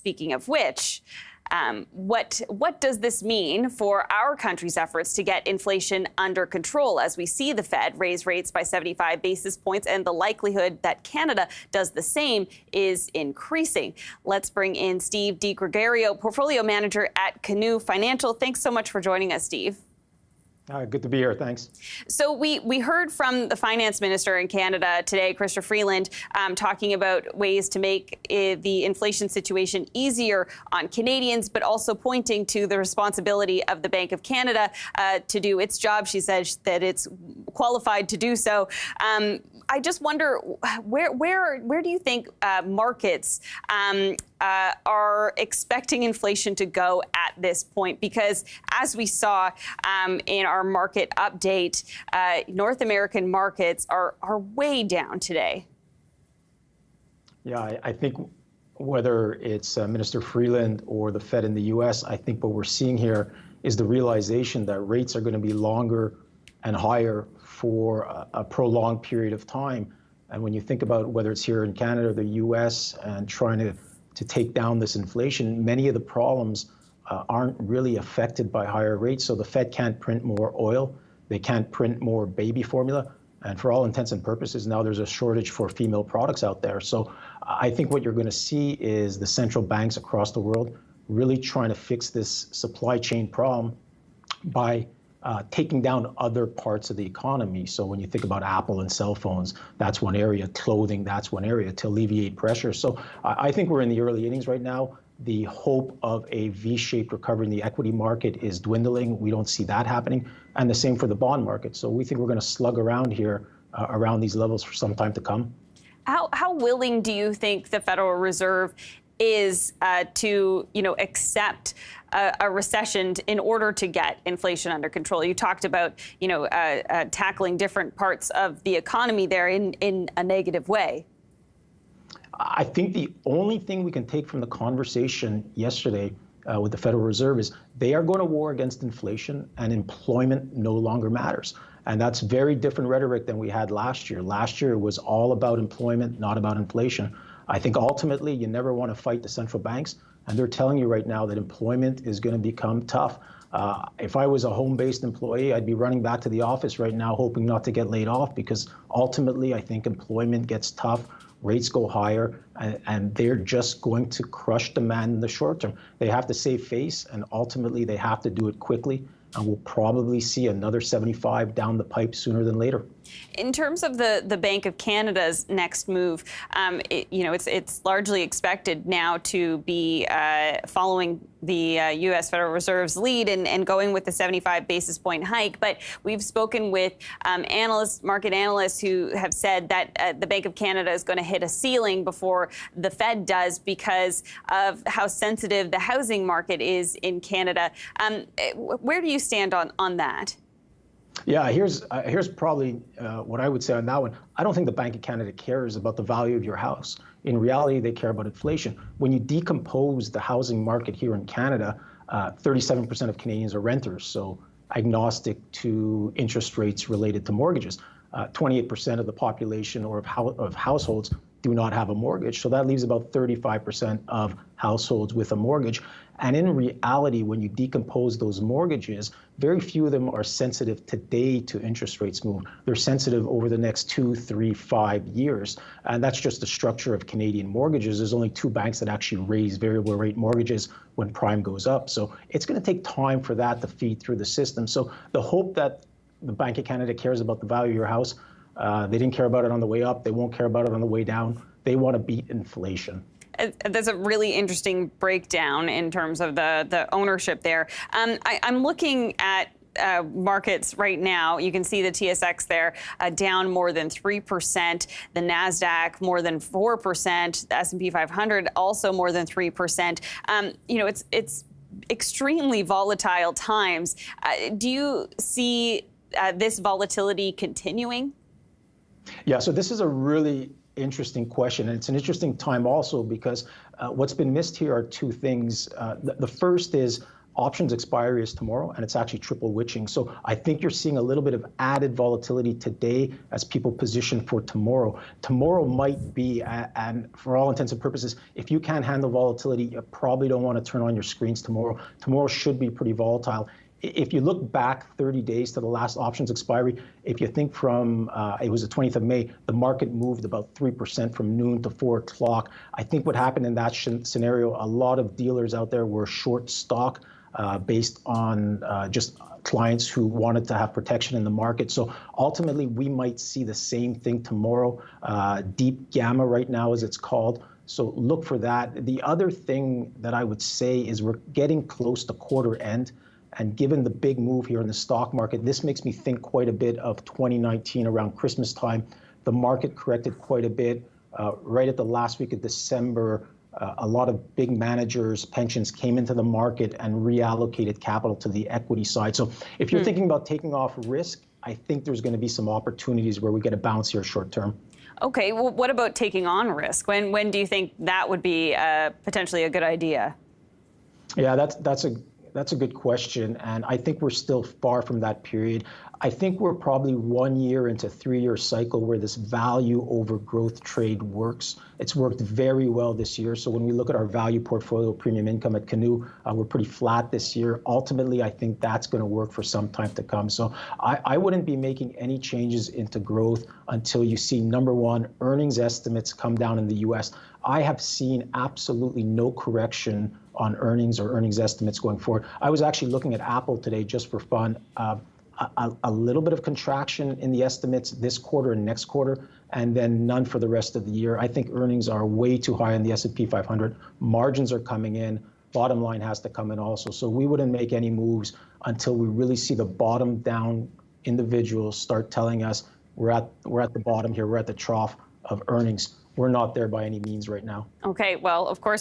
Speaking of which, what does this mean for our country's efforts to get inflation under control as we see the Fed raise rates by 75 basis points and the likelihood that Canada does the same is increasing? Let's bring in Steve DiGregorio, portfolio manager at Canoe Financial. Thanks so much for joining us, Steve. Good to be here. Thanks. So we heard from the finance minister in Canada today, Chrystia Freeland, talking about ways to make the inflation situation easier on Canadians, but also pointing to the responsibility of the Bank of Canada to do its job. She says that it's qualified to do so. I just wonder, where do you think markets are expecting inflation to go at this point? Because as we saw in our market update, North American markets are way down today. Yeah, I think whether it's Minister Freeland or the Fed in the U.S., I think what we're seeing here is the realization that rates are going to be longer and higher for a prolonged period of time. And when you think about whether it's here in Canada or the U.S. and trying to take down this inflation, many of the problems aren't really affected by higher rates. So the Fed can't print more oil, they can't print more baby formula, and for all intents and purposes, now there's a shortage for female products out there. So I think what you're going to see is the central banks across the world really trying to fix this supply chain problem by taking down other parts of the economy. So when you think about Apple and cell phones, that's one area, clothing, that's one area to alleviate pressure. So I think we're in the early innings right now. The hope of a V-shaped recovery in the equity market is dwindling. We don't see that happening. And the same for the bond market. So we think we're going to slug around here, around these levels for some time to come. How willing do you think the Federal Reserve is to, accept a recession in order to get inflation under control? You talked about, tackling different parts of the economy there in a negative way. I think the only thing we can take from the conversation yesterday with the Federal Reserve is they are going to war against inflation and employment no longer matters. And that's very different rhetoric than we had last year. Last year it was all about employment, not about inflation. I think ultimately you never want to fight the central banks, and they're telling you right now that employment is going to become tough. If I was a home-based employee, I'd be running back to the office right now hoping not to get laid off, because ultimately I think employment gets tough, rates go higher, and they're just going to crush demand in the short term. They have to save face, and ultimately they have to do it quickly. And we'll probably see another 75 down the pipe sooner than later. In terms of the Bank of Canada's next move, it's largely expected now to be following the U.S. Federal Reserve's lead and going with the 75 basis point hike. But we've spoken with market analysts who have said that the Bank of Canada is going to hit a ceiling before the Fed does because of how sensitive the housing market is in Canada. Where do you stand on that? Yeah, here's probably what I would say on that one. I don't think the Bank of Canada cares about the value of your house. In reality, they care about inflation. When you decompose the housing market here in Canada, 37% of Canadians are renters, so agnostic to interest rates related to mortgages. 28% of the population or of households do not have a mortgage. So that leaves about 35% of households with a mortgage. And in reality, when you decompose those mortgages, very few of them are sensitive today to interest rates move. They're sensitive over the next 2, 3, 5 years. And that's just the structure of Canadian mortgages. There's only 2 banks that actually raise variable rate mortgages when prime goes up. So it's going to take time for that to feed through the system. So the hope that the Bank of Canada cares about the value of your house, they didn't care about it on the way up. They won't care about it on the way down. They want to beat inflation. That's a really interesting breakdown in terms of the ownership there. I'm looking at markets right now. You can see the TSX there down more than 3%, the NASDAQ more than 4%, the S&P 500 also more than 3%. It's extremely volatile times. Do you see this volatility continuing? Yeah, so this is a really interesting question, and it's an interesting time also because what's been missed here are 2 things. The first is Options expiry is tomorrow, and it's actually triple witching. So I think you're seeing a little bit of added volatility today as people position for tomorrow. Tomorrow might be, and for all intents and purposes, if you can't handle volatility, you probably don't want to turn on your screens tomorrow. Tomorrow should be pretty volatile. If you look back 30 days to the last options expiry, if you think from, it was the 20th of May, the market moved about 3% from noon to 4 o'clock. I think what happened in that scenario, a lot of dealers out there were short stock based on just clients who wanted to have protection in the market. So ultimately, we might see the same thing tomorrow. Deep gamma right now, as it's called. So look for that. The other thing that I would say is we're getting close to quarter end. And given the big move here in the stock market, this makes me think quite a bit of 2019 around Christmas time. The market corrected quite a bit. Right at the last week of December, a lot of big managers, pensions came into the market and reallocated capital to the equity side. So if you're thinking about taking off risk, I think there's going to be some opportunities where we get a bounce here short term. Okay, well, what about taking on risk? When do you think that would be potentially a good idea? Yeah, that's a good question, and I think we're still far from that period. I think we're probably 1 year into 3-year cycle where this value over growth trade works. It's worked very well this year. So when we look at our value portfolio premium income at Canoe, we're pretty flat this year. Ultimately, I think that's going to work for some time to come. So I wouldn't be making any changes into growth until you see, number one, earnings estimates come down in the US. I have seen absolutely no correction on earnings or earnings estimates going forward. I was actually looking at Apple today just for fun. A little bit of contraction in the estimates this quarter and next quarter, and then none for the rest of the year. I think earnings are way too high in the S&P 500. Margins are coming in. Bottom line has to come in also. So we wouldn't make any moves until we really see the bottom down individuals start telling us we're at the bottom here. We're at the trough of earnings. We're not there by any means right now. Okay, well, of course,